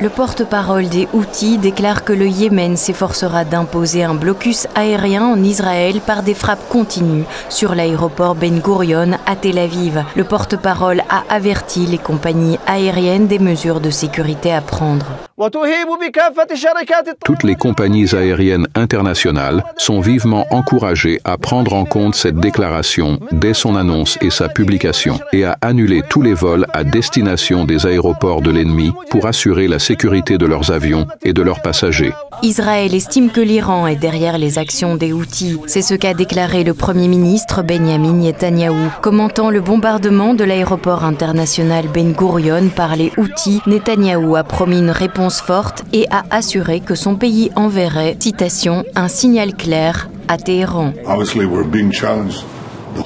Le porte-parole des Houthis déclare que le Yémen s'efforcera d'imposer un blocus aérien en Israël par des frappes continues sur l'aéroport Ben Gurion à Tel Aviv. Le porte-parole a averti les compagnies aériennes des mesures de sécurité à prendre. Toutes les compagnies aériennes internationales sont vivement encouragées à prendre en compte cette déclaration dès son annonce et sa publication et à annuler tous les vols à destination des aéroports de l'ennemi pour assurer la sécurité de leurs avions et de leurs passagers. Israël estime que l'Iran est derrière les actions des Houthis. C'est ce qu'a déclaré le Premier ministre Benyamin Netanyahou. Commentant le bombardement de l'aéroport international Ben Gurion par les Houthis, Netanyahou a promis une réponse forte et a assuré que son pays enverrait, citation, un signal clair à Téhéran.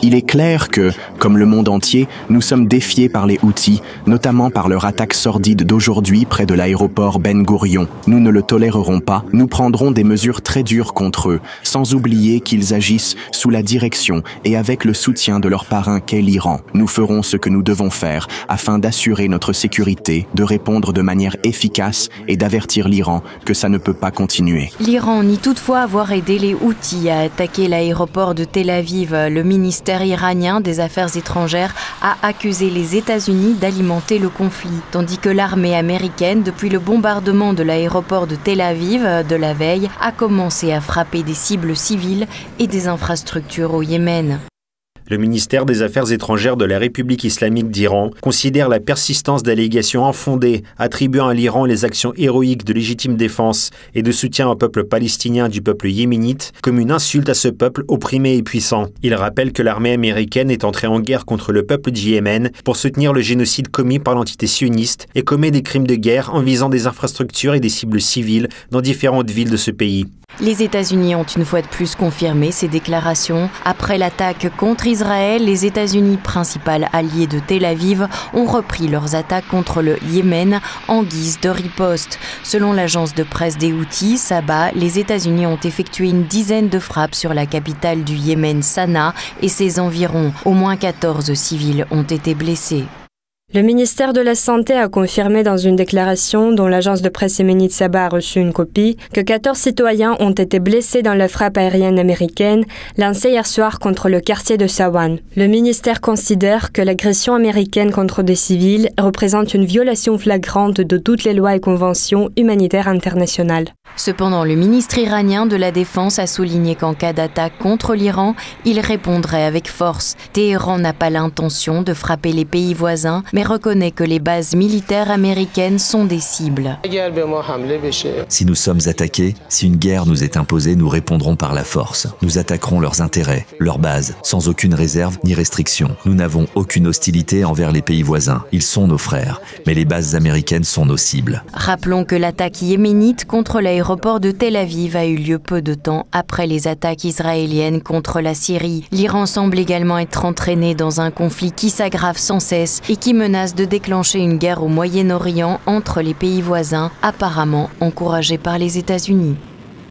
Il est clair que, comme le monde entier, nous sommes défiés par les Houthis, notamment par leur attaque sordide d'aujourd'hui près de l'aéroport Ben Gurion. Nous ne le tolérerons pas, nous prendrons des mesures très dures contre eux, sans oublier qu'ils agissent sous la direction et avec le soutien de leur parrain qu'est l'Iran. Nous ferons ce que nous devons faire afin d'assurer notre sécurité, de répondre de manière efficace et d'avertir l'Iran que ça ne peut pas continuer. L'Iran nie toutefois avoir aidé les Houthis à attaquer l'aéroport de Tel Aviv. Le ministère iranien des Affaires étrangères a accusé les États-Unis d'alimenter le conflit, tandis que l'armée américaine, depuis le bombardement de l'aéroport de Tel Aviv de la veille, a commencé à frapper des cibles civiles et des infrastructures au Yémen. Le ministère des Affaires étrangères de la République islamique d'Iran considère la persistance d'allégations infondées attribuant à l'Iran les actions héroïques de légitime défense et de soutien au peuple palestinien du peuple yéménite comme une insulte à ce peuple opprimé et puissant. Il rappelle que l'armée américaine est entrée en guerre contre le peuple du Yémen pour soutenir le génocide commis par l'entité sioniste et commet des crimes de guerre en visant des infrastructures et des cibles civiles dans différentes villes de ce pays. Les États-Unis ont une fois de plus confirmé ces déclarations. Après l'attaque contre Israël, les États-Unis, principal allié de Tel Aviv, ont repris leurs attaques contre le Yémen en guise de riposte. Selon l'agence de presse des Houthis, Saba, les États-Unis ont effectué une dizaine de frappes sur la capitale du Yémen, Sanaa, et ses environs. Au moins 14 civils ont été blessés. Le ministère de la Santé a confirmé dans une déclaration dont l'agence de presse yéménite Saba a reçu une copie que 14 citoyens ont été blessés dans la frappe aérienne américaine lancée hier soir contre le quartier de Sawan. Le ministère considère que l'agression américaine contre des civils représente une violation flagrante de toutes les lois et conventions humanitaires internationales. Cependant, le ministre iranien de la Défense a souligné qu'en cas d'attaque contre l'Iran, il répondrait avec force. Téhéran n'a pas l'intention de frapper les pays voisins, mais reconnaît que les bases militaires américaines sont des cibles. Si nous sommes attaqués, si une guerre nous est imposée, nous répondrons par la force. Nous attaquerons leurs intérêts, leurs bases, sans aucune réserve ni restriction. Nous n'avons aucune hostilité envers les pays voisins. Ils sont nos frères, mais les bases américaines sont nos cibles. Rappelons que l'attaque yéménite contre l'aéroport de Tel Aviv a eu lieu peu de temps après les attaques israéliennes contre la Syrie. L'Iran semble également être entraîné dans un conflit qui s'aggrave sans cesse et qui menace de déclencher une guerre au Moyen-Orient entre les pays voisins, apparemment encouragée par les États-Unis.